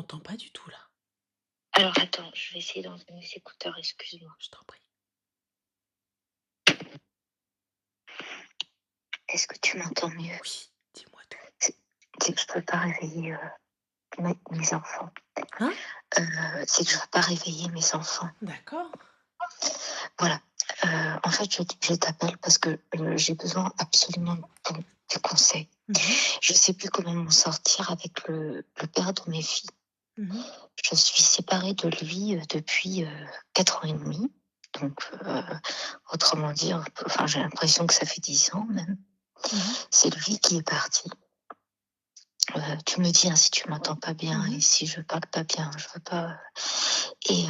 t'entends pas du tout là. Alors attends, je vais essayer d'enlever mes écouteurs, excuse-moi. Je t'en prie. Est-ce que tu m'entends mieux? Oui, dis-moi tout. C'est c'est que je peux pas réveiller, mes enfants. Hein? C'est que je veux pas réveiller mes enfants. D'accord. Voilà, en fait, je t'appelle parce que, j'ai besoin absolument de tes conseils. Mmh. Je sais plus comment m'en sortir avec le père de mes filles. Mmh. Je suis séparée de lui, depuis, 4 ans et demi. Donc, autrement dit, enfin, j'ai l'impression que ça fait 10 ans même. Mmh. C'est lui qui est parti. Tu me dis, hein, si tu m'entends pas bien et Mmh. si je parle pas bien, je veux pas, et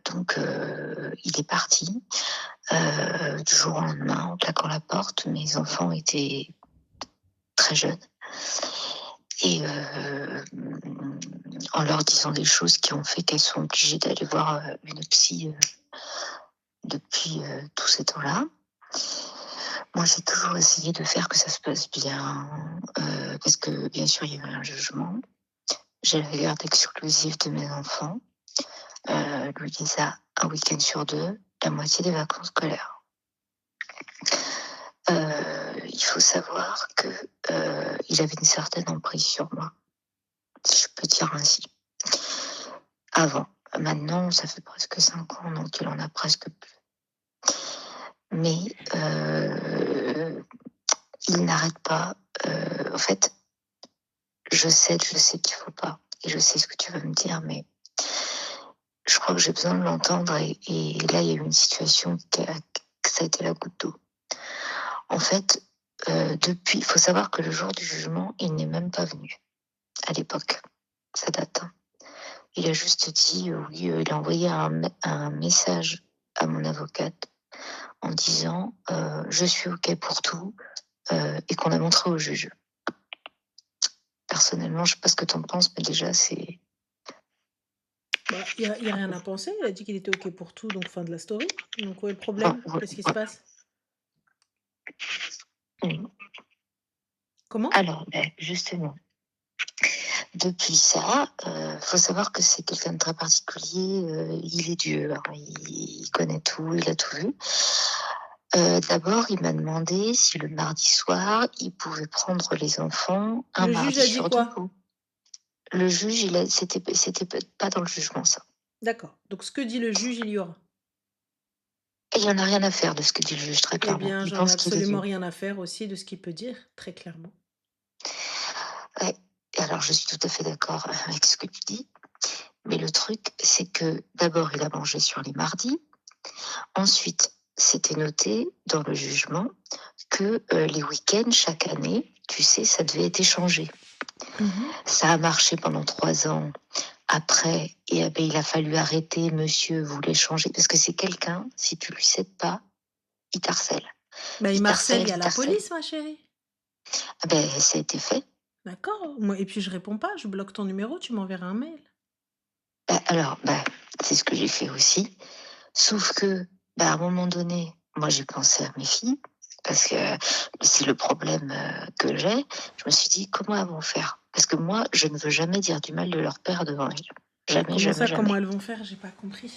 donc il est parti, du jour au lendemain en claquant la porte. Mes enfants étaient très jeunes et en leur disant des choses qui ont fait qu'elles sont obligées d'aller voir, une psy, depuis, tout ce temps-là. Moi, j'ai toujours essayé de faire que ça se passe bien, parce que bien sûr, il y avait un jugement. J'ai la garde exclusive de mes enfants. Lui, il les a un week-end sur 2, la moitié des vacances scolaires. Il faut savoir que, il avait une certaine emprise sur moi, si je peux dire ainsi. Avant. Maintenant, ça fait presque 5 ans, donc il en a presque plus. Mais, il n'arrête pas, en fait, je sais qu'il faut pas et je sais ce que tu vas me dire, mais je crois que j'ai besoin de l'entendre et là, il y a eu une situation que ça a été la goutte d'eau. En fait, depuis il faut savoir que le jour du jugement, il n'est même pas venu, à l'époque. Ça date, hein. Il a juste dit, oui, il a envoyé un message à mon avocate en disant, «Je suis OK pour tout», et qu'on a montré au juge. Personnellement, je sais pas ce que tu en penses, mais déjà c'est Bah, il y a rien à penser. Il a dit qu'il était OK pour tout, donc fin de la story. Donc où est le enfin, problème? ouais, Qu'est-ce qui se ouais. passe? Mmh. Comment? Alors, justement, depuis ça, faut savoir que c'est quelqu'un de très particulier, il est dur, hein, il connaît tout, il a tout vu. D'abord, il m'a demandé si le mardi soir, il pouvait prendre les enfants un Le juge mardi a dit sur 2. quoi? Le juge, c'était pas dans le jugement, ça. D'accord. Donc ce que dit le juge, il y aura. Et il en a rien à faire de ce que dit le juge, très Eh clairement. bien, Il j'en ai pense qu'il est absolument dû. rien à faire aussi de ce qu'il peut dire, très clairement. Ouais, et alors je suis tout à fait d'accord avec ce que tu dis, mais le truc, c'est que d'abord, il a mangé sur les mardis. Ensuite, c'était noté dans le jugement que, les week-ends, chaque année, tu sais, ça devait être échangé. Mmh. Ça a marché pendant 3 ans. Après, il a fallu arrêter. Monsieur voulait changer parce que c'est quelqu'un, si tu lui cèdes pas, il t'harcèle. Bah, il Il m'harcèle, il t'harcèle, y a il la t'harcèle. police, ma chérie. Ça a été fait. D'accord, moi et puis je réponds pas, je bloque ton numéro, tu m'enverras un mail. Alors, c'est ce que j'ai fait aussi. Sauf que, à un moment donné, moi, j'ai pensé à mes filles parce que c'est le problème, que j'ai. Je me suis dit: «Comment elles vont faire?» Parce que moi, je ne veux jamais dire du mal de leur père devant elles. Jamais, Comment jamais, ça, comment jamais. elles vont faire? J'ai pas compris.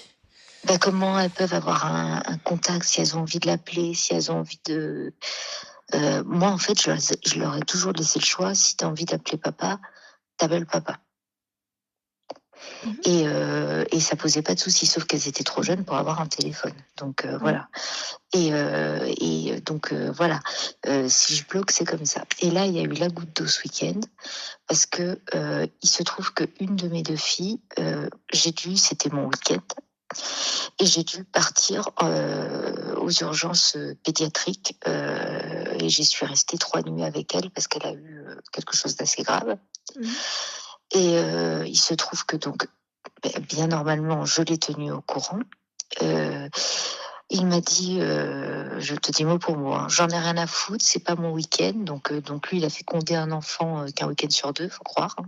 Comment elles peuvent avoir un contact si elles ont envie de l'appeler, si elles ont envie de moi, en fait, je leur ai toujours laissé le choix. Si tu as envie d'appeler papa, tu papa. Mmh mh. Et ça posait pas de souci, sauf qu'elles étaient trop jeunes pour avoir un téléphone. Donc Mmh. voilà. Donc voilà, si je bloque, c'est comme ça. Et là, il y a eu la goutte d'eau ce week-end parce que, il se trouve qu'une de mes 2 filles, c'était mon week-end et j'ai dû partir, aux urgences, pédiatriques, et j'y suis restée 3 nuits avec elle parce qu'elle a eu, quelque chose d'assez grave. Mmh mh. Et il se trouve que donc, bien normalement, je l'ai tenu au courant. Heu, il m'a dit, je te dis mot pour mot, hein: «J'en ai rien à foutre, c'est pas mon week-end», donc lui, il a fait compter un enfant, qu'un week-end sur 2, faut croire, hein.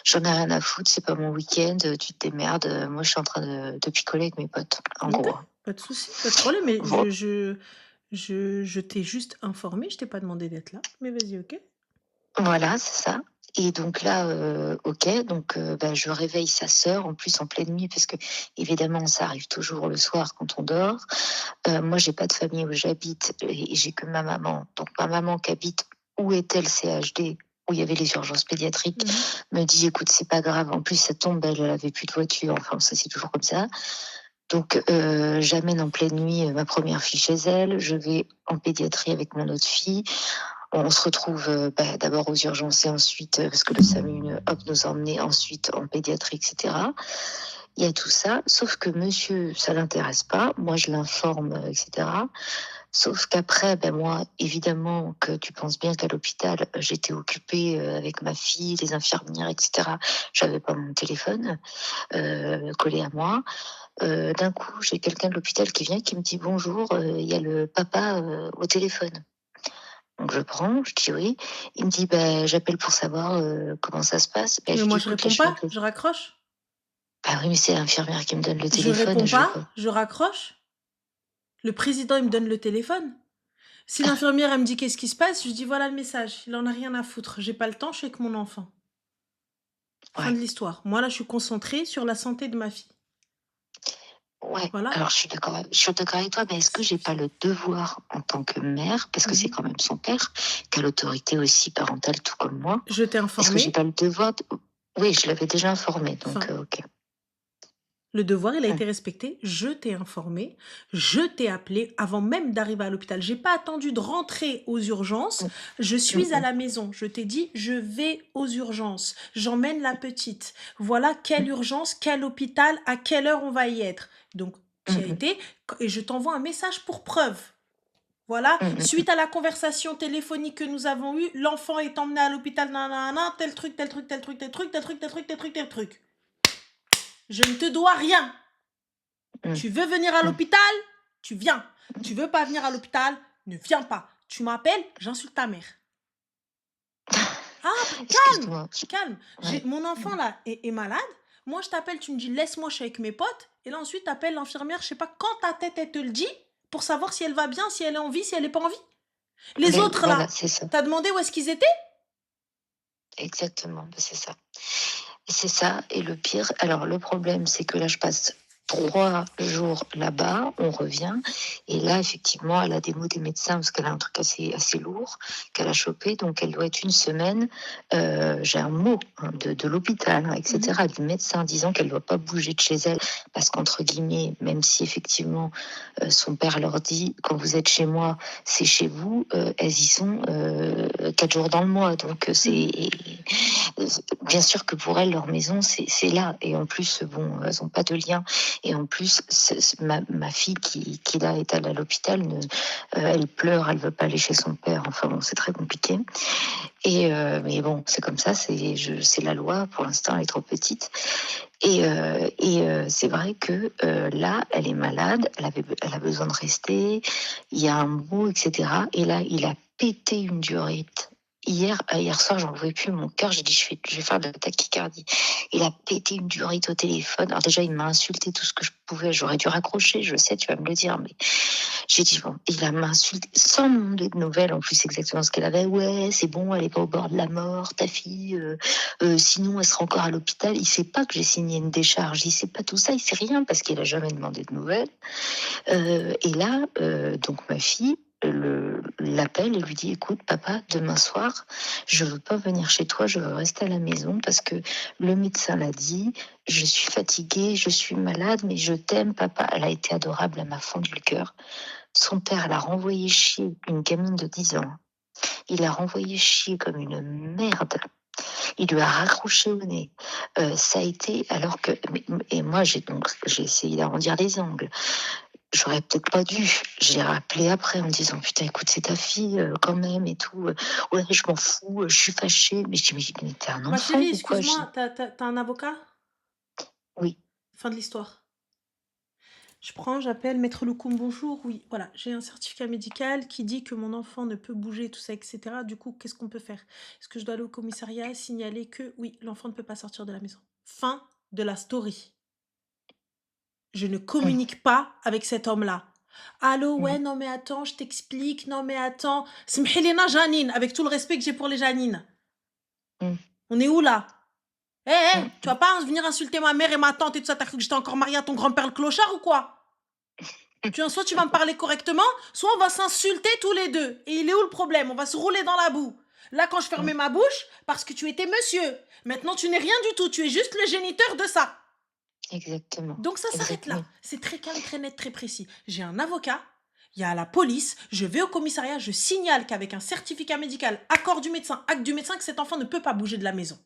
«J'en ai rien à foutre, c'est pas mon week-end, tu te démerdes, moi je suis en train de picoler avec mes potes», en OK, gros, hein. pas de souci, pas de problème, mais Voi je t'ai juste informé, je t'ai pas demandé d'être là, mais vas-y, OK. Voilà, c'est ça. Et donc là, OK, donc bah, je réveille sa sœur, en plus en pleine nuit parce qu'évidemment ça arrive toujours le soir quand on dort. Moi j'ai pas de famille où j'habite et j'ai que ma maman. Donc ma maman qui habite où était le CHD, où il y avait les urgences pédiatriques, Mmh. me dit: «Écoute, c'est pas grave, en plus ça tombe, elle avait plus de voiture», enfin ça c'est toujours comme ça. Donc j'amène en pleine nuit, ma première fille chez elle, je vais en pédiatrie avec mon autre fille. On se retrouve, bah, d'abord aux urgences et ensuite, parce que le SAMU, hop, nous a emmenés ensuite en pédiatrie et cetera. Il y a tout ça, sauf que monsieur, ça l'intéresse pas. Moi, je l'informe, et cetera. Sauf qu'après, ben moi, évidemment que tu penses bien qu'à l'hôpital, j'étais occupée, avec ma fille, les infirmières et cetera. J'avais pas mon téléphone, collé à moi. D'un coup, j'ai quelqu'un de l'hôpital qui vient, qui me dit: «Bonjour, il y a le papa, au téléphone». Donc je prends, je dis: «Oui». Il me dit: «Bah, j'appelle pour savoir, comment ça se passe». Bah, je Mais lui dis: moi, je «Écoute, là, réponds je suis un pas, peu». je raccroche. «Bah oui, mais c'est l'infirmière qui me donne le Je téléphone, réponds je veux pas, pas». je raccroche. Le président, il me donne le téléphone. Si l'infirmière, elle me dit: «Qu'est-ce qui se passe?» Je dis: «Voilà le message». Il en a rien à foutre. J'ai pas le temps, je suis avec mon enfant. Fin de Ouais, l'histoire. Moi, là, je suis concentrée sur la santé de ma fille. ouais. Voilà. Alors je suis d'accord avec toi, mais est-ce que j'ai pas le devoir en tant que mère, parce que c'est Mmh. quand même son père, qui a l'autorité aussi parentale tout comme moi, Je t'ai est-ce que j'ai informé. pas le devoir de. Oui, je l'avais déjà informé, donc Fin. OK. Le devoir, il a Mmh. été respecté. Je t'ai informé. Je t'ai appelé avant même d'arriver à l'hôpital. J'ai pas attendu de rentrer aux urgences. Mmh. Je Mmh suis à mh. la maison. Je t'ai dit, je vais aux urgences. J'emmène la petite. Voilà quelle Mmh. urgence, quel hôpital, à quelle heure on va y être. Donc, tu y as Mmh mh. été et je t'envoie un message pour preuve. Voilà, Mmh mh. suite à la conversation téléphonique que nous avons eue, l'enfant est emmené à l'hôpital, nanana, tel truc, tel truc, tel truc, tel truc, tel truc, tel truc, tel truc, tel truc. Je ne te dois rien. Mmh. Tu veux venir à Mmh. l'hôpital? Tu viens. Tu veux pas venir à l'hôpital? Ne viens pas. Tu m'appelles? J'insulte ta mère. Ah, calme, Excuse-moi. calme. Ouais. Mon enfant Mmh. là est malade. Moi, je t'appelle, tu me dis laisse-moi, je suis avec mes potes. Et là, ensuite, tu appelles l'infirmière, je sais pas quand ta tête, elle te le dit, pour savoir si elle va bien, si elle est en vie, si elle est pas en vie. Les Beh, autres voilà, là, c'est ça. t'as demandé où est-ce qu'ils étaient? Exactement, bah, c'est ça. C'est ça et le pire alors le problème, c'est que là, je passe 3 jours là-bas, on revient et là, effectivement, elle a des mots des médecins parce qu'elle a un truc assez lourd qu'elle a chopé, donc elle doit être une semaine. J'ai un mot, hein, de l'hôpital, hein, et Mhm. cetera, du médecin disant qu'elle ne doit pas bouger de chez elle parce qu'entre guillemets, même si effectivement, son père leur dit: «Quand vous êtes chez moi, c'est chez vous», elles y sont, 4 jours dans le mois, donc Mhm. bien sûr que pour elles, leur maison, c'est là. Et en plus, bon, elles n'ont pas de lien. Et en plus, ma fille qui là est allée à l'hôpital, elle pleure, elle veut pas aller chez son père. Enfin bon, c'est très compliqué. Mais bon, c'est comme ça, c'est la loi. Pour l'instant, elle est trop petite. C'est vrai que là, elle est malade, elle a besoin de rester. Il y a un mot, etc. Et là, il a pété une durite. Hier soir, j'en pouvais plus, mon cœur, j'ai dit, je vais faire de la tachycardie. Il a pété une durite au téléphone. Alors déjà, il m'a insulté tout ce que je pouvais. J'aurais dû raccrocher, je sais, tu vas me le dire, mais j'ai dit, bon, il a m'insulté sans me demander de nouvelles. En plus, exactement ce qu'elle avait. Ouais, c'est bon, elle est pas au bord de la mort, ta fille. Sinon, elle sera encore à l'hôpital. Il sait pas que j'ai signé une décharge. Il sait pas tout ça. Il sait rien parce qu'il a jamais demandé de nouvelles. Et là, donc ma fille l'appelle et lui dit: «Écoute papa, demain soir, je veux pas venir chez toi, je veux rester à la maison parce que le médecin l'a dit, je suis fatiguée, je suis malade, mais je t'aime papa». Elle a été adorable, elle m'a fendu le cœur. Son père l'a renvoyée chier, une gamine de 10 ans. Il l'a renvoyée chier comme une merde. Il lui a raccroché au nez. Ça a été alors que et moi j'ai essayé d'arrondir les angles. J'aurais peut-être pas dû. J'ai rappelé après en disant: «Putain, écoute, c'est ta fille, quand même et tout, ouais, je m'en fous, je suis fâchée». Mais je dis: «Mais tu un Ma enfant chérie, ou quoi?» Je excuse-moi, t'as un avocat? «Oui». Fin de l'histoire. Je prends, j'appelle Maître Loukoum, bonjour. Oui, voilà, j'ai un certificat médical qui dit que mon enfant ne peut bouger, tout ça, etc. Du coup, qu'est-ce qu'on peut faire? Est-ce que je dois aller au commissariat signaler que oui, l'enfant ne peut pas sortir de la maison? Fin de la story. Je ne Mmh, communique pas avec cet homme-là. Allô, mmh, ouais, non mais attends, je t'explique, non mais attends. Smhilina Janine, avec tout le respect que j'ai pour les Janines. mmh. On est où là? Mmh, Tu vas pas venir insulter ma mère et ma tante et tout ça, tu cru que j'étais encore mariée à ton grand-père le clochard ou quoi? Soit tu vas me parler correctement, soit on va s'insulter tous les 2. Et il est où le problème? On va se rouler dans la boue. Là, quand je mmh. fermais ma bouche, parce que tu étais monsieur. Maintenant, tu n'es rien du tout, tu es juste le géniteur de ça. Exactement, Donc ça s'arrête là. exactement. C'est très calme, très net, très précis. J'ai un avocat, il y a la police, je vais au commissariat, je signale qu'avec un certificat médical, accord du médecin, acte du médecin, que cet enfant ne peut pas bouger de la maison.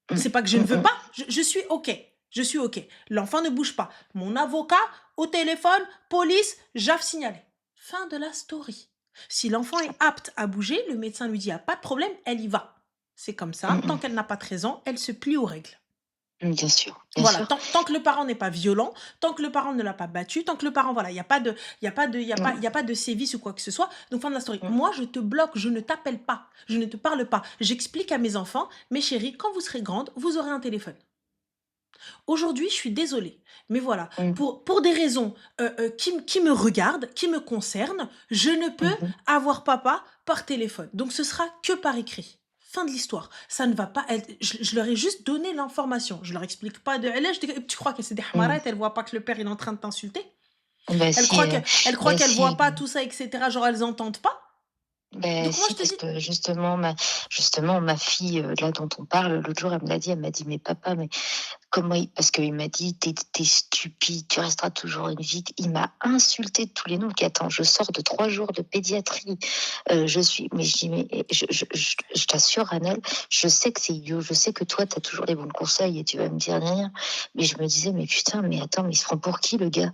Mmh, C'est pas que je ne mmh, veux mmh. pas, je suis OK. Je suis OK. L'enfant ne bouge pas. Mon avocat, au téléphone, police, JAF signalé. Fin de la story. Si l'enfant est apte à bouger, le médecin lui dit, il n'y a pas de problème, elle y va. C'est comme Mmh ça, tant mh. qu'elle n'a pas 13 ans, elle se plie aux règles. Bien sûr, bien Voilà, sûr. tant que le parent n'est pas violent, tant que le parent ne l'a pas battu, tant que le parent, voilà, il y a pas de, il y a pas de, il y a pas, Mmh, il y a pas de sévices ou quoi que ce soit. Donc fin de la story. mmh, Moi, je te bloque, je ne t'appelle pas, je ne te parle pas. J'explique à mes enfants, mes chéris, quand vous serez grande, vous aurez un téléphone. Aujourd'hui, je suis désolée, mais voilà, mmh, pour des raisons qui me regardent, qui me concernent, je ne peux mmh. avoir papa par téléphone. Donc ce sera que par écrit. Fin de l'histoire. Ça ne va pas. Je leur ai juste donné l'information. Je leur explique pas de. Tu crois que c'est des Mmh. hamarettes, elle voit pas que le père il est en train de t'insulter. Bah Elle si, croit que, elle croit bah qu'elle voit si. pas tout ça, etc. Genre elles entendent pas. Ben Donc moi si, je te parce dis, que justement ma fille, là dont on parle, l'autre jour, elle m'a dit: «Mais papa, mais comment il» parce qu'il m'a dit: «Tu es stupide, tu resteras toujours une vie». Il m'a insulté de tous les noms. Il dit: «Attends, je sors de 3 jours de pédiatrie, je suis» mais je dis: «Mais je t'assure Annelle, je sais que c'est idiot, je sais que toi tu as toujours les bons conseils et tu vas me dire nin nin». Mais je me disais: «Mais putain, mais attends, mais il se prend pour qui le gars?»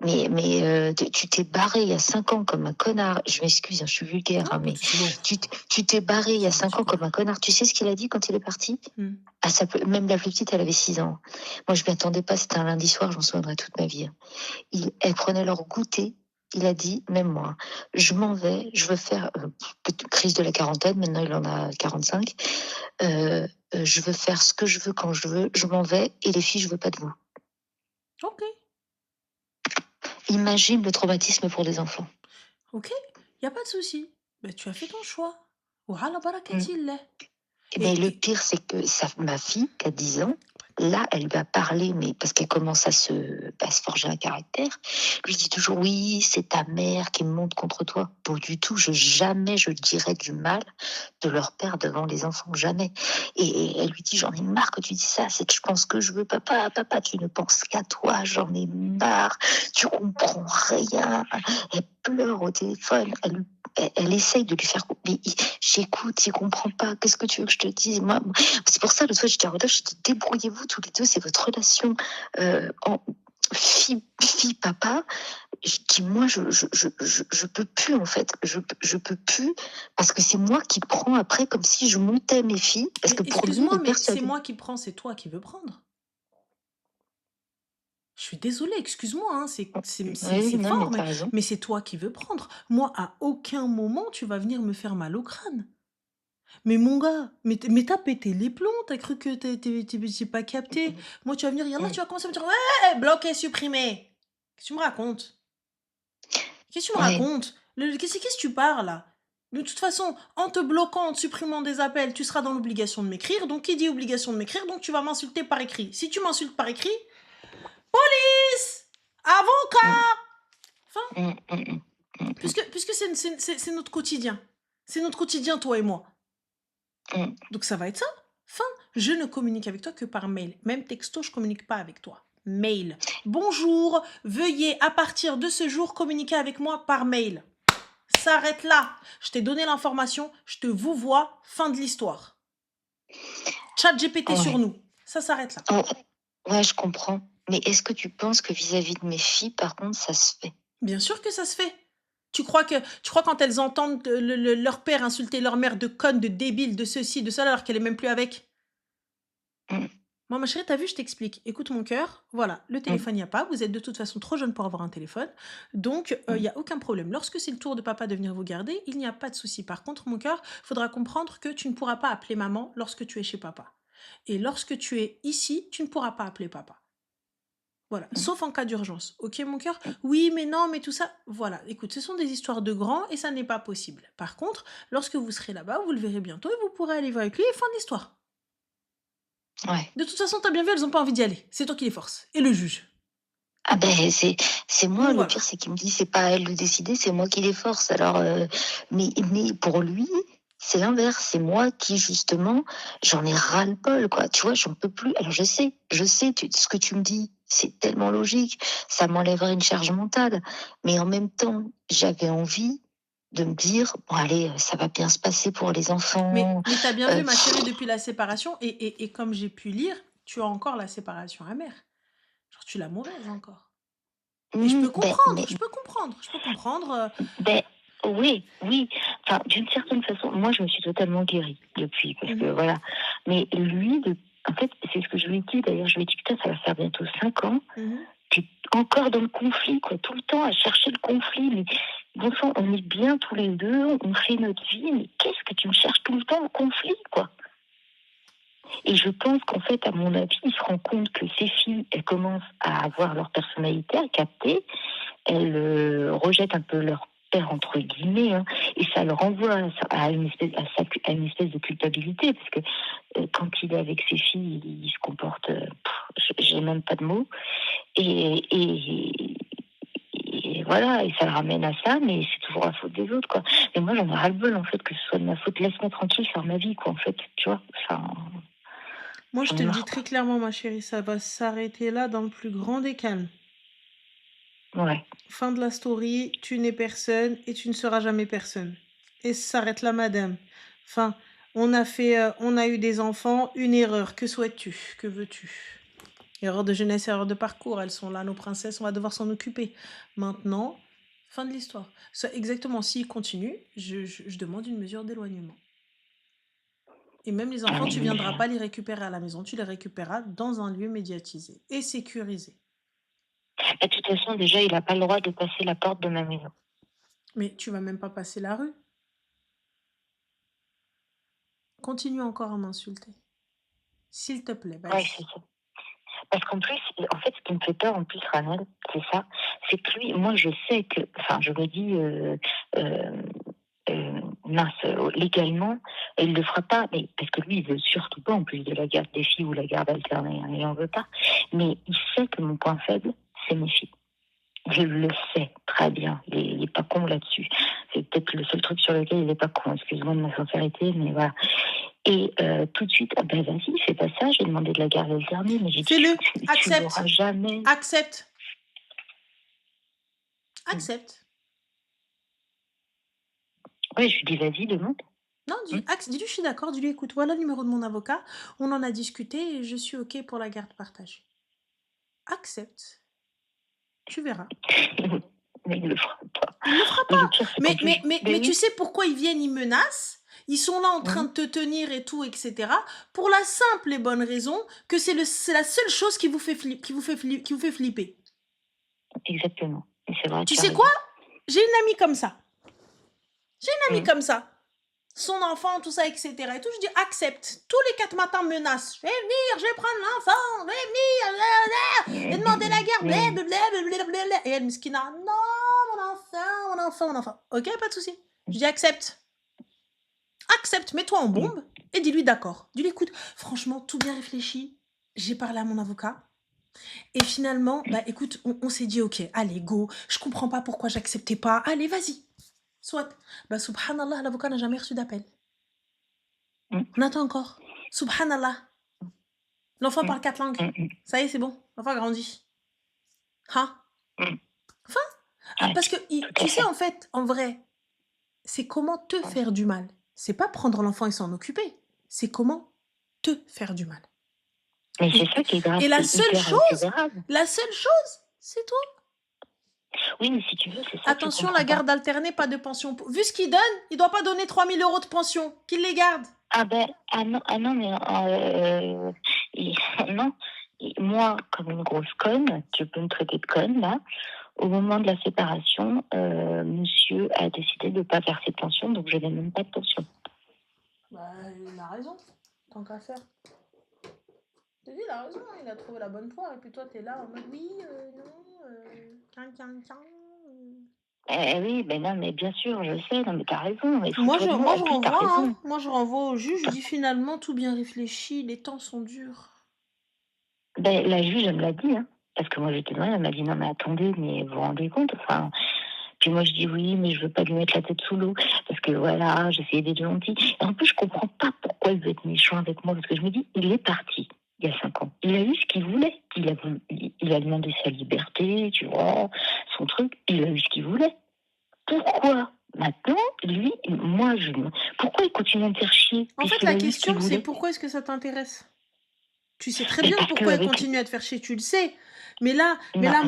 Mais tu t'es barré il y a 5 ans comme un connard. Je m'excuse, hein, je suis vulgaire, non, hein, pas mais de souci. Bon, tu t'es barré il y a ça va, 5 tu ans comme rigoles. un connard. Tu sais ce qu'il a dit quand il est parti? Hmm. Ah, même la plus petite, elle avait 6 ans. Moi, je m'y attendais pas, c'était un lundi soir, j'en souviendrai toute ma vie, hein. Elle prenait leur goûter. Il a dit, même moi, hein, je m'en vais, je veux faire crise de la quarantaine, maintenant il en a 45. Je veux faire ce que je veux quand je veux, je m'en vais et les filles, je veux pas de vous. Ok, Imagine le traumatisme pour des enfants. ok, y a pas de souci. Ben, tu as fait ton choix. Voilà, Mm. barakatillah. Mais le Et pire, c'est que ma fille, qui a 10 ans, là, elle lui a parlé, mais parce qu'elle commence à se forger un caractère, lui dit toujours oui, c'est ta mère qui me monte contre toi. Pas du tout, jamais je dirais du mal de leur père devant les enfants, jamais. Et elle lui dit j'en ai marre que tu dis ça, c'est que je pense que je veux papa, papa, tu ne penses qu'à toi, j'en ai marre, tu comprends rien. Elle pleure au téléphone, elle essaye de lui faire mais j'écoute, il comprend pas. Qu'est-ce que tu veux que je te dise? Moi, c'est pour ça, l'autre fois, j'étais en retard, je dis débrouillez-vous tous les deux, c'est votre relation en fille-papa. Je dis, moi, je peux plus, en fait. Je peux plus, parce que c'est moi qui prends après comme si je montais mes filles, parce mais que pour lui, il excuse-moi, est mais c'est persuadé. moi qui prends, c'est toi qui veux prendre. Je suis désolée, excuse-moi, hein, Oui, c'est non, mais fort, t'as raison. mais c'est toi qui veux prendre. Moi, à aucun moment, tu vas venir me faire mal au crâne. Mais mon gars, mais t'as pété les plombs, t'as cru que j'ai pas capté. Moi, tu vas venir, là, tu vas commencer à me dire, ouais, bloqué, supprimé. Qu'est-ce que tu me racontes? Qu'est-ce que tu me Ouais. racontes? Qu'est-ce que tu parles là? De toute façon, en te bloquant, en te supprimant des appels, tu seras dans l'obligation de m'écrire. Donc, qui dit obligation de m'écrire? Donc, tu vas m'insulter par écrit. Si tu m'insultes par écrit, police! Mm, Avocat! Enfin, mm, mm, mm, mm, puisque c'est notre quotidien. C'est notre quotidien, toi et moi. mm. Donc, ça va être ça. Fin. Je ne communique avec toi que par mail. Même texto, je communique pas avec toi. Mail. Bonjour, veuillez à partir de ce jour communiquer avec moi par mail. S'arrête là. Je t'ai donné l'information, je te vous vois, fin de l'histoire. Chat GPT sur Ouais. nous. Ça s'arrête là. Oh, ouais, je comprends. Mais est-ce que tu penses que vis-à-vis de mes filles, par contre, ça se fait? Bien sûr que ça se fait. Tu crois quand elles entendent leur père insulter leur mère de conne, de débile, de ceci, de cela, alors qu'elle est même plus avec? Mm, Moi, ma chérie, t'as vu, je t'explique. Écoute mon cœur, voilà, le mm, téléphone, il n'y a pas. Vous êtes de toute façon trop jeune pour avoir un téléphone. Donc, il mm. n'y a aucun problème. Lorsque c'est le tour de papa de venir vous garder, il n'y a pas de souci. Par contre, mon cœur, il faudra comprendre que tu ne pourras pas appeler maman lorsque tu es chez papa. Et lorsque tu es ici, tu ne pourras pas appeler papa. Voilà, Mmh. sauf en cas d'urgence. Ok, mon cœur? Oui, mais non, mais tout ça. Voilà, écoute, ce sont des histoires de grands et ça n'est pas possible. Par contre, lorsque vous serez là-bas, vous le verrez bientôt et vous pourrez aller voir avec lui et fin de l'histoire. Ouais. De toute façon, tu as bien vu, elles ont pas envie d'y aller. C'est toi qui les forces et le juge. Ah ben c'est moi, Donc le voilà. pire, c'est qu'il me dit: «C'est pas à elle de décider, c'est moi qui les force». Alors, mais pour lui, c'est l'inverse. C'est moi qui justement, j'en ai ras-le-bol, quoi. Tu vois? J'en peux plus. Alors je sais, ce que tu me dis, c'est tellement logique, ça m'enlèverait une charge mentale. Mais en même temps, j'avais envie de me dire: «Bon allez, ça va bien se passer pour les enfants». Mais tu as bien vu, heu ma chérie, depuis la séparation et comme j'ai pu lire, tu as encore la séparation amère. Genre, tu l'as mauvaise encore. Et je peux beh, comprendre, mais je peux comprendre, je peux comprendre, Ben oui, oui. Enfin, d'une certaine façon, moi, je me suis totalement guérie depuis, parce que mmh voilà. Mais lui, en fait, c'est ce que je lui ai dit. D'ailleurs, je lui ai dit, putain, ça va faire bientôt 5 ans. mh. T'es encore dans le conflit, quoi, tout le temps à chercher le conflit. Mais bon sang, on est bien tous les deux, on fait notre vie. Mais qu'est-ce que tu me cherches tout le temps au conflit, quoi? Et je pense qu'en fait, à mon avis, il se rend compte que ces filles, elles commencent à avoir leur personnalité, à capter. Elles rejettent un peu leur père entre guillemets, hein, et ça le renvoie à une espèce de culpabilité, parce que quand il est avec ses filles, il se comporte, j'ai même pas de mots, et, et, et voilà, et ça le ramène à ça, mais c'est toujours la faute des autres, quoi. Et moi, j'en ai ras-le-bol, en fait, que ce soit de ma faute. Laisse-moi tranquille faire ma vie, quoi, en fait, tu vois. Enfin, Moi, je j'en te ai le dis marre, très quoi. clairement, ma chérie, ça va s'arrêter là dans le plus grand des calmes. Ouais. Fin de la story, tu n'es personne et tu ne seras jamais personne. Et ça s'arrête là, madame. Enfin, on a eu des enfants, une erreur. Que souhaites-tu? Que veux-tu? Erreur de jeunesse, erreur de parcours. Elles sont là, nos princesses, on va devoir s'en occuper. Maintenant, fin de l'histoire. Exactement, s'il continue, je demande une mesure d'éloignement. Et même les Ah, enfants, tu mais, viendras pas les récupérer à la maison, tu les récupéreras dans un lieu médiatisé et sécurisé. de toute façon, déjà, il n'a pas le droit de passer la porte de ma maison. Mais tu vas même pas passer la rue. Continue encore à m'insulter. S'il te plaît, Ouais, c'est vas-y. ça. Parce qu'en plus, en fait, ce qui me fait peur en plus, Ranel, c'est ça, c'est que lui, moi, je sais que, enfin, je me dis, mince, légalement, il le fera pas, mais parce que lui, il veut surtout pas, en plus de la garde des filles ou la garde alternée, hein, il en veut pas. Mais il sait que mon point faible, c'est mes filles. Je le sais très bien. Il est pas con là-dessus. C'est peut-être le seul truc sur lequel il est pas con. Excuse-moi de ma sincérité, mais voilà. Et tout de suite, ah ben vas-y, fais pas ça. J'ai demandé de la garde alternée, mais j'ai dit, Fais-le. tu l'auras Accepte. jamais. Accepte. Mm. Accepte. Ouais, je lui dis, vas-y, demande. Non, Mm. dis-lui, je suis d'accord. Dis-lui, écoute, voilà le numéro de mon avocat. On en a discuté et je suis OK pour la garde partagée. Accepte. Tu verras. Mais il le fera pas. Il le fera Mais le pas. pire, c'est qu'en plus, ben Mais tu oui. sais pourquoi ils viennent, ils menacent? Ils sont là en train Mm. de te tenir et tout, etc. Pour la simple et bonne raison que c'est la seule chose qui vous fait qui vous fait flipper. Exactement. Et c'est vrai, Tu tu as sais quoi? raison. J'ai une amie comme ça. J'ai une amie Mm. comme ça. Son enfant, tout ça, etc. Et tout, je dis accepte. Tous les 4 matins menace. Je vais venir, je vais prendre l'enfant, je vais venir, et demander la garde. Mm. Blablabla. Et elle, Miskina, non, mon enfant, mon enfant, mon enfant. Ok, pas de souci. Je dis accepte. Accepte, mets-toi en Mm. bombe et dis-lui d'accord. Dis-lui écoute, franchement, tout bien réfléchi. J'ai parlé à mon avocat. Et finalement, bah écoute, on s'est dit ok, allez, go. Je comprends pas pourquoi j'acceptais pas. Allez, vas-y. Soit. Bah subhanallah, l'avocat n'a jamais reçu d'appel. Mm. On attend encore. Subhanallah. L'enfant Mm. parle 4 langues. Mm. Ça y est, c'est bon. L'enfant grandit. Hein? Mm. Enfin, Ouais, parce que tout à tu sais, fait. en fait, en vrai, c'est comment te faire du mal. C'est pas prendre l'enfant et s'en occuper. C'est comment te faire du mal. Mais c'est Et, ça qui est grave, et c'est hyper considérable. la seule chose, c'est toi. Oui, mais si tu veux, c'est ça que je Attention, comprends la pas. garde alternée, pas de pension. Vu ce qu'il donne, il doit pas donner 3 000 € de pension. Qu'il les garde. Ah ben, ah non, mais et- non. Et moi, comme une grosse conne, tu peux me traiter de conne, là, au moment de la séparation, monsieur a décidé de ne pas verser de pension, donc je n'ai même pas de pension. Bah, il a raison. Tant qu'à faire. Je te dis, il a raison, il a trouvé la bonne poire. Et puis toi, t'es là en mode oui, non, quin, quin, quin. Oui, ben non, mais bien sûr, je sais, non, mais t'as raison, mais Moi je fous-toi de moi. moi Et je puis, t'as renvoie, hein. raison. Moi je renvoie au juge, je dis: «Finalement, tout bien réfléchi, les temps sont durs». Ben, la juge, elle me l'a dit, hein. Parce que moi, j'étais loin, elle m'a dit: «Non, mais attendez, mais vous vous rendez compte?» Enfin, puis moi, je dis: «Oui, mais je veux pas lui mettre la tête sous l'eau, parce que voilà, j'essayais d'être gentille». Et en plus, je comprends pas pourquoi il veut être méchant avec moi, parce que je me dis: «Il est parti, il y a 5 ans. Il a eu ce qu'il voulait. Il a demandé sa liberté, tu vois, son truc. Il a eu ce qu'il voulait. Pourquoi maintenant, lui, moi, je pourquoi il continue à me faire chier En fait, puisqu'il la a eu ce qu'il question, c'est voulait?» pourquoi est-ce que ça t'intéresse? Tu sais très Mais bien parce pourquoi il qu'avec continue à te faire chier, tu le sais. Mais non, non.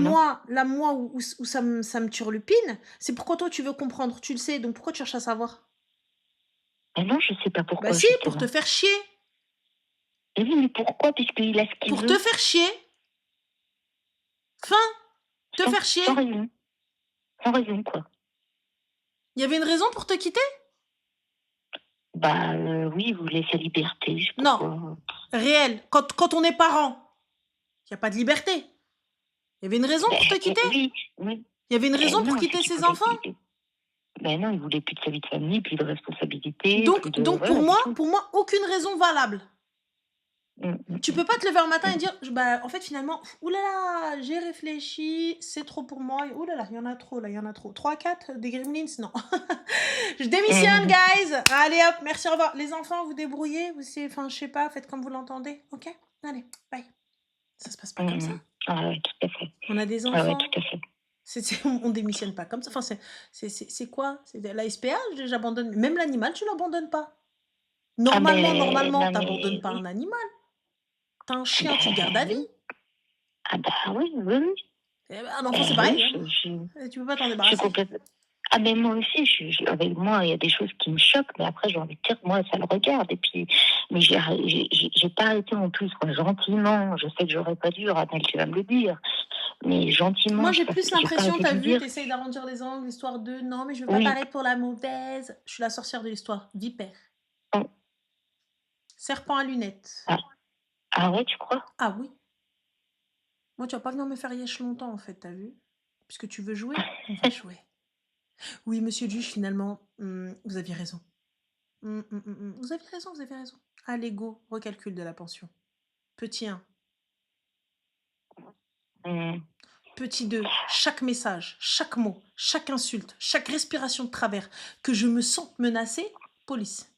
moi où ça me turlupine, c'est pourquoi toi tu veux comprendre, tu le sais, donc pourquoi tu cherches à savoir? Ah non, je sais pas Bah pourquoi si, pour te justement. faire chier, Et oui, mais pourquoi? Puisqu'il a ce qu'il pour te veut, faire chier, fin, te sans faire sans chier. raison, sans raison quoi. Il y avait une raison pour te quitter? Bah, oui, il voulait sa liberté, je sais pas Non, quoi. réel. Quand on est parent, il y a pas de liberté. Il y avait une raison Beh, pour te quitter? oui, oui. Il y avait une raison pour Non, c'est quitter qu'il ses voulait enfants? non, il voulait plus de sa vie de famille, plus de responsabilités, Donc plus de donc voilà, c'est tout. pour moi, aucune raison valable. Mmh, mmh, Tu mmh, peux pas te lever un matin et mmh. dire: Bah, en fait, finalement, ouh là là, j'ai réfléchi, c'est trop pour moi et ouh là là, il y en a trop là, il y en a trop. 3, 4 des gremlins? Non. Je démissionne, Mmh. guys! Allez hop, merci, au revoir. Les enfants, vous débrouillez, vous c'est enfin, je sais pas, faites comme vous l'entendez, OK? Allez, bye». Ça se passe pas comme ça. Mmh. Ah ouais, tout à fait. On a des Ah ouais, enfants, tout à fait. on démissionne pas comme ça. Enfin, c'est quoi? C'est de la SPA? J'abandonne même l'animal, tu l'abandonnes pas. Ah Normalement, non tu mais abandonnes pas oui. un animal. Tu as un Ah chien, tu le gardes à vie. oui. Ah bah oui, oui, oui. Eh ben, un enfant, c'est Oui, pareil, hein. je Tu peux pas t'en je suis débarrasser. complètement ah mais moi aussi, avec moi, il y a des choses qui me choquent, mais après j'ai envie de dire, moi, ça le regarde et puis mais j'ai pas arrêté en plus, quoi, gentiment. Je sais que j'aurais pas dû, Radel, tu vas me le dire, mais Moi, gentiment, j'ai plus j'ai pas l'impression, arrêté de t'as lui vu, dire: tu d'arrondir les angles, histoire de: «Non, mais je veux pas «Oui, paraître pour la mauvaise». Je suis la sorcière de l'histoire, vipère, oh, serpent à lunettes. ah, ah ouais, tu crois?» Ah oui, moi, tu vas pas venir me faire yesh longtemps, en fait, t'as vu? Puisque tu veux jouer, on va jouer. Oui, monsieur le juge, finalement, vous aviez raison. Vous aviez raison, vous avez raison. Allez, go, recalcul de la pension. Petit 1, Mmh. petit 2, chaque message, chaque mot, chaque insulte, chaque respiration de travers, que je me sente menacée, police.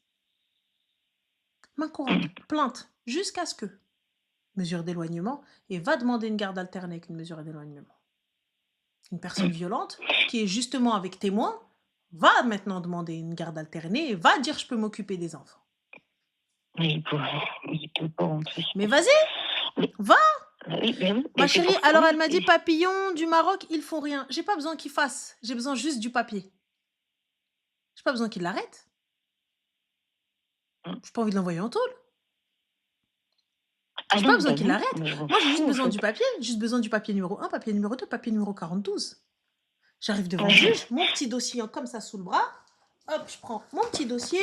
Main courante, plainte, jusqu'à ce que. Mesure d'éloignement, et va demander une garde alternée avec une mesure d'éloignement. Une personne violente, qui est justement avec témoin, va maintenant demander une garde alternée et va dire je peux m'occuper des enfants. Mais il peut pas en plus Mais parce que vas-y, mais va. oui, oui, Ma mais c'est chérie, pour alors elle oui, m'a dit papillon du Maroc, ils font rien. J'ai pas besoin qu'ils fassent, j'ai besoin juste du papier. J'ai pas besoin qu'ils l'arrêtent. mmh. J'ai pas envie de l'envoyer en tôle. Ah J'ai pas non, besoin bah qu'ils non, l'arrêtent. mais je m'en Moi, j'ai juste fous en besoin fait. du papier. Juste besoin du papier numéro 1, papier numéro 2, papier numéro 42. J'arrive devant le juge, mon petit dossier comme ça sous le bras. Hop, je prends mon petit dossier.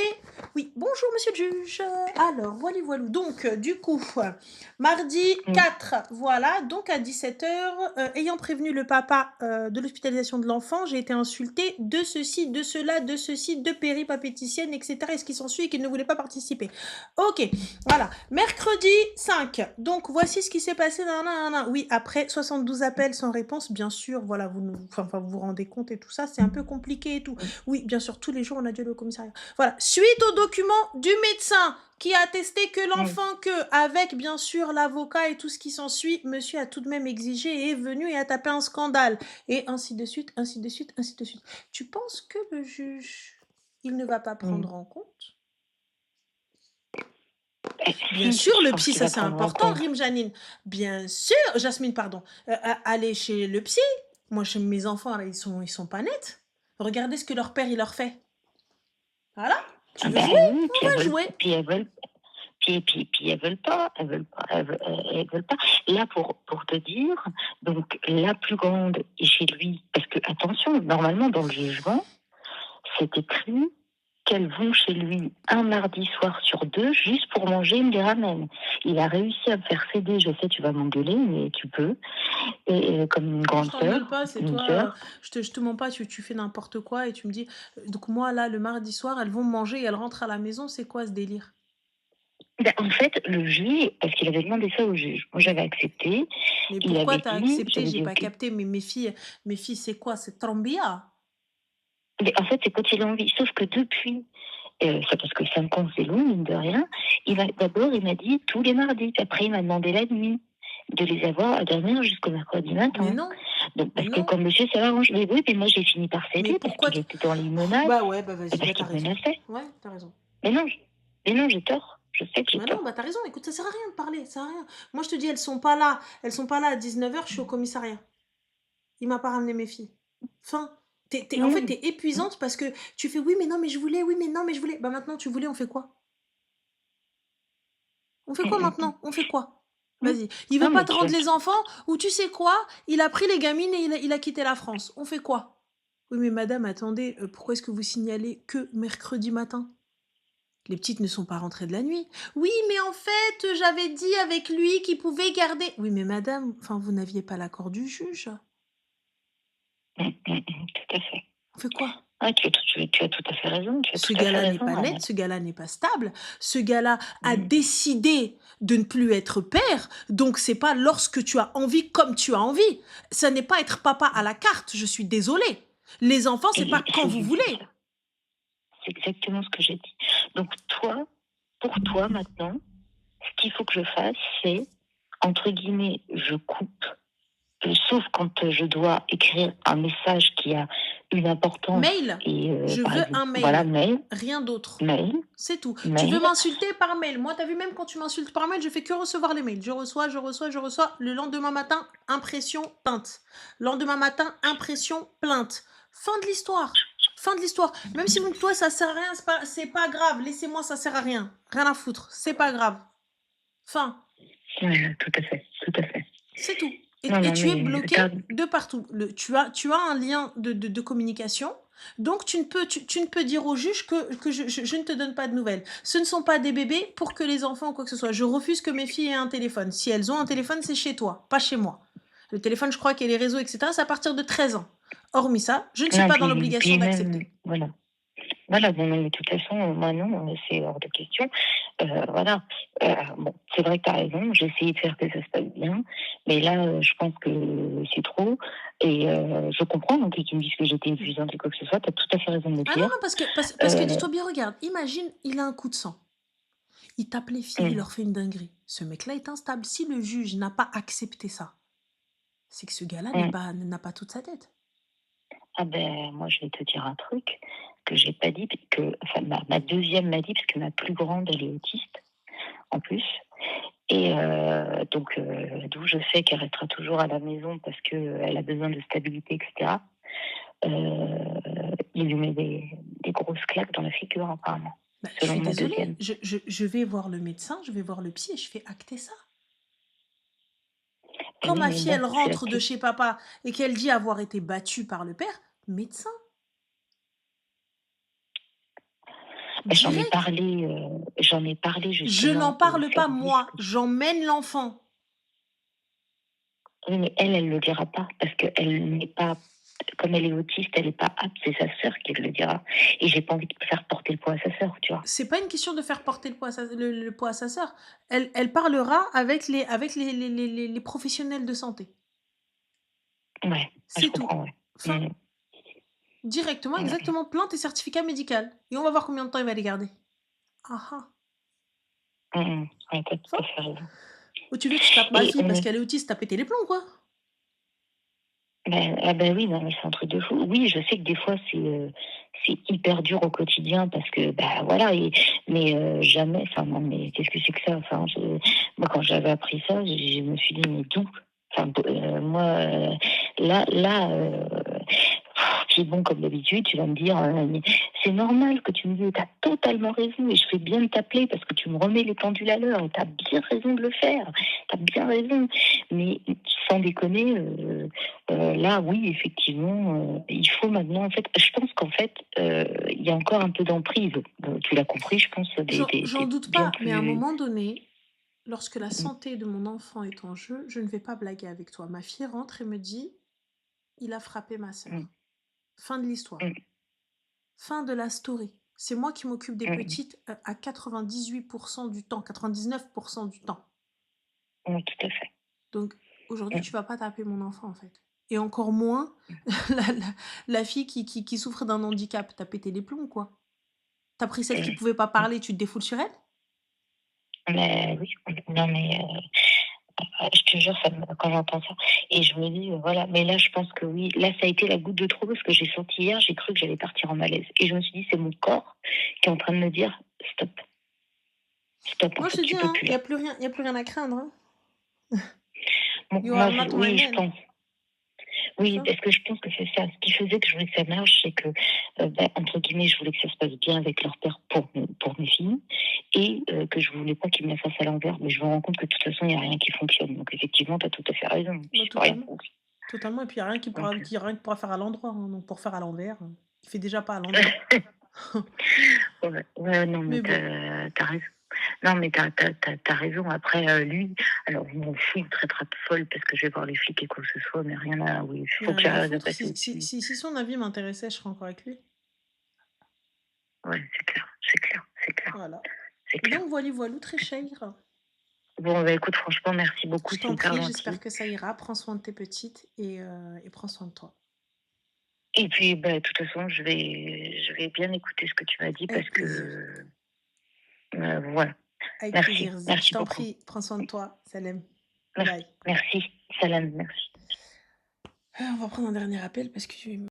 Oui, bonjour monsieur le juge. Alors, voilà, voilà. Donc, du coup, mardi Mmh. 4, voilà, donc à 17h, ayant prévenu le papa de l'hospitalisation de l'enfant, j'ai été insultée de ceci, de cela, de ceci, de péripapéticienne, etc. Et ce qui s'ensuit et qu'il ne voulait pas participer. Ok, voilà. Mercredi 5, donc voici ce qui s'est passé. Oui, après 72 appels sans réponse, bien sûr, voilà, vous vous rendez compte et tout ça, c'est un peu compliqué et tout. Oui, bien sûr, tous les jours, on a dû aller au commissariat. Voilà, suite au document du médecin qui a attesté que Mmh. l'enfant, avec bien sûr l'avocat et tout ce qui s'ensuit, monsieur a tout de même exigé et est venu et a tapé un scandale. Et ainsi de suite, ainsi de suite, ainsi de suite. Tu penses que le juge, il ne va pas Mmh. prendre en compte? Bien Si, sûr, je le pense psy, qu'il ça va c'est prendre en important, compte. rime Janine. Bien sûr, Jasmine, pardon. Aller chez le psy. Moi, chez mes enfants, là, ils sont pas nets. Regardez ce que leur père, il leur fait. Voilà. Tu Ah veux bah jouer? oui, On va jouer. puis elles veulent pas, elles veulent pas. Là, pour te dire, donc la plus grande est chez lui, parce que attention, normalement dans le jugement, c'est écrit, qu'elles vont chez lui un mardi soir sur 2 juste pour manger, il me les ramène. Il a réussi à me faire céder, je sais tu vas m'engueuler, mais tu peux et comme une Non, je grande t'engueule sœur, pas, c'est une toi, sœur. je te mens pas, tu fais n'importe quoi et tu me dis: donc moi là, le mardi soir, elles vont manger et elles rentrent à la maison, c'est quoi ce délire?» Bah, en fait, le juge parce qu'il avait demandé ça au juge. Moi, j'avais Mais accepté. mais Il pourquoi avait tu as dit accepté? j'avais J'ai dit: pas «OK». capté, mais mes filles, c'est quoi? C'est Trambia? Mais en fait, c'est quand il a envie. Sauf que depuis, c'est parce que 5 ans, c'est long, mine de rien. Il m'a dit tous les mardis. Puis après, il m'a demandé la nuit de les avoir à dormir jusqu'au mercredi Mais matin. non, Donc, mais parce que non, comme monsieur, ça l'arrange. Mais oui, puis moi, j'ai fini par mais céder parce pourquoi qu'il tu était dans les menaces bah ouais, bah et vas-y, parce bah tu qu'il me raison. menaçait. Ouais, t'as raison. Mais non, mais non, j'ai tort. Je sais que j'ai Mais non, bah tort. t'as raison, écoute, ça sert à rien de parler, ça sert à rien. Moi je te dis, elles sont pas là à 19h, je suis au commissariat. Il m'a pas ramené mes filles. Fin. En fait, Oui. t'es épuisante parce que tu fais oui, mais non, mais je voulais, oui, mais non, mais je voulais. Bah maintenant, tu voulais, on fait quoi? On fait quoi maintenant? On fait quoi? Mmh. Vas-y. Il veut Non, pas mais te tu rendre as les enfants ou tu sais quoi? Il a pris les gamines et il a quitté la France. On fait quoi? Oui, mais madame, attendez, pourquoi est-ce que vous signalez que mercredi matin? Les petites ne sont pas rentrées de la nuit. Oui, mais en fait, j'avais dit avec lui qu'il pouvait garder. Oui, mais madame, enfin, vous n'aviez pas l'accord du juge. tout à fait. On fait quoi? Ah, tu as tout à fait raison, tu as Ce tout à fait gars-là n'est raison, pas net, Anna. ce gars-là n'est pas stable, ce gars-là a Mmh. décidé de ne plus être père, donc c'est pas lorsque tu as envie comme tu as envie. Ça n'est pas être papa à la carte, je suis désolée. Les enfants, c'est pas Et quand vous c'est ça, voulez. c'est exactement ce que j'ai dit. Donc toi, pour toi maintenant, ce qu'il faut que je fasse, c'est, entre guillemets, je coupe, sauf quand, je dois écrire un message qui a une importance Mail, et je par veux exemple un voilà, mail, rien d'autre. mail, C'est tout. Tu veux mail, m'insulter par mail. Moi, t'as vu, même quand tu m'insultes par mail, je fais que recevoir les mails. Je reçois, je reçois, je reçois. Le lendemain matin, impression, plainte. Lendemain matin, impression, plainte. Fin de l'histoire. Fin de l'histoire. Même si toi, ça sert à rien, c'est pas grave. Laissez-moi, ça sert à rien. Rien à foutre. C'est pas grave. Fin. voilà, tout à fait, tout à fait. C'est tout. Et, Non, et non, tu es mais bloqué de partout. Tu as un lien de communication. Donc, tu ne peux dire au juge que je ne te donne pas de nouvelles. Ce ne sont pas des bébés pour que les enfants ou quoi que ce soit. Je refuse que mes filles aient un téléphone. Si elles ont un téléphone, c'est chez toi, pas chez moi. Le téléphone, je crois qu'il y a les réseaux, etc. C'est à partir de 13 ans. Hormis ça, je ne suis non, pas dans l'obligation puis même d'accepter. voilà. Voilà, bon, non, mais de toute façon, moi non, c'est hors de question. Voilà, bon, c'est vrai que tu as raison, j'ai essayé de faire que ça se passe bien, mais là, je pense que c'est trop et je comprends donc que tu me dises que j'étais épuisante et quoi que ce soit, tu as tout à fait raison de me le Ah non, dire. non, parce que Heu, dis-toi bien, regarde, imagine, il a un coup de sang. Il tape les filles, il mmh, leur fait une dinguerie. Ce mec-là est instable. Si le juge n'a pas accepté ça, c'est que ce gars-là mmh. n'a pas toute sa tête. Ah ben, moi, je vais te dire un truc que j'ai pas dit, que enfin ma 2e m'a dit, parce que ma plus grande, elle est autiste, en plus. Et donc d'où je sais qu'elle restera toujours à la maison parce qu'elle a besoin de stabilité et cetera. Il lui met des grosses claques dans la figure apparemment, Bah, je selon suis ma désolée, 2e. je vais voir le médecin, je vais voir le psy et je fais acter ça. Et Quand oui, ma mais fille, bon, elle c'est la rentre de petite. chez papa et qu'elle dit avoir été battue par le père, médecin, Bah, direct. j'en ai parlé Je n'en justement au parle pas service. moi, j'emmène l'enfant. Oui, mais elle le dira pas parce qu'elle n'est pas comme elle est autiste, elle est pas apte, c'est sa sœur qui le dira et j'ai pas envie de faire porter le poids à sa sœur, tu vois? C'est pas une question de faire porter le poids à sa sœur. Elle parlera avec les professionnels de santé. Ouais, je C'est tout. comprends, ouais. Fin. Mmh Directement, mh. Mmh. exactement, plainte et certificat médical. Et on va voir combien de temps il va les garder. Ah ah. Mmh. Ouais, tu tout Fin. à fait raison Ou tu veux que je tape ma et fille on parce est qu'elle est autiste, t'as pété les plombs, quoi. ben, ah ben oui, non, mais c'est un truc de fou. Oui, je sais que des fois c'est hyper dur au quotidien parce que, bah, voilà et mais jamais enfin non, mais qu'est-ce que c'est que ça? Enfin, moi, quand j'avais appris ça, je me suis dit: «Mais d'où?» Enfin, moi, là, puis bon, comme d'habitude, tu vas me dire, mais c'est normal que tu me dises, tu as totalement raison et je fais bien de t'appeler parce que tu me remets les pendules à l'heure et tu as bien raison de le faire, tu as bien raison. Mais sans déconner, là, oui, effectivement, il faut maintenant, en fait, je pense qu'en fait, il y a encore un peu d'emprise. Tu l'as compris, je pense, J'en des doute bien pas, mais à un plus. moment donné, lorsque la Mmh, santé de mon enfant est en jeu, je ne vais pas blaguer avec toi. Ma fille rentre et me dit: «Il a frappé ma mmh, sœur». Fin de l'histoire. mmh, Fin de la story. C'est moi qui m'occupe des mmh mh. petites, à 98 du temps, 99 du temps. Oui, tout à fait. Donc aujourd'hui, Mmh, tu vas pas taper mon enfant, en fait, et encore moins mmh. la fille qui souffre d'un handicap. Tu as pété les plombs, quoi. Tu as pris celle qui Mmh, pouvait pas mmh. parler, tu te défoules sur elle? Mais oui, non mais je te jure, ça me quand j'entends ça et je me dis, voilà, mais là, je pense que oui, là, ça a été la goutte de trop parce que j'ai senti hier, j'ai cru que j'allais partir en malaise et je me suis dit: «C'est mon corps qui est en train de me dire: "Stop, stop, en Moi, je fait, te dis, tu peux hein, plus il y là"». a plus rien, il y a plus rien à craindre, hein. You are Moi, not my oui, je man, pense. tu Oui, vois? parce que je pense que c'est ça. Ce qui faisait que je voulais que ça marche, c'est que, entre guillemets, «je voulais que ça se passe bien avec leur père pour mes filles» et que je voulais pas qu'ils me la fassent à l'envers. Mais je me rends compte que de toute façon, il y a rien qui fonctionne. Donc effectivement, tu as tout à fait raison. Bah, J'y peux rien. totalement, totalement, et puis il y a rien qui Donc pourra faire à l'endroit, hein, donc pour faire à l'envers, il fait déjà pas à l'endroit. ouais, ouais, non, mais Mais tu bon, as raison. Non, mais tu raison. Après, lui, alors je m'en fous, il me traitera de folle parce que je vais voir les flics et quoi que ce soit, mais rien à oui, il il y a faut que rien à j'arrive à foutre. passer Si au-dessus. son avis m'intéressait, je serais encore avec lui. Ouais, c'est clair, c'est clair, c'est clair, Voilà. c'est clair. Donc voilà, voilou, très cher. Bon, bah, écoute, franchement, merci beaucoup, Je c'est t'en hyper prie, j'espère gentil. que ça ira. Prends soin de tes petites et prends soin de toi. Et puis, bah, de toute façon, je vais bien écouter ce que tu m'as dit parce Avec plaisir. que, voilà. Avec Merci, plaisir. Je merci t'en beaucoup. prie, prends soin de toi. Salam. Merci, Bye. merci. Salam, merci. On va prendre un dernier appel parce que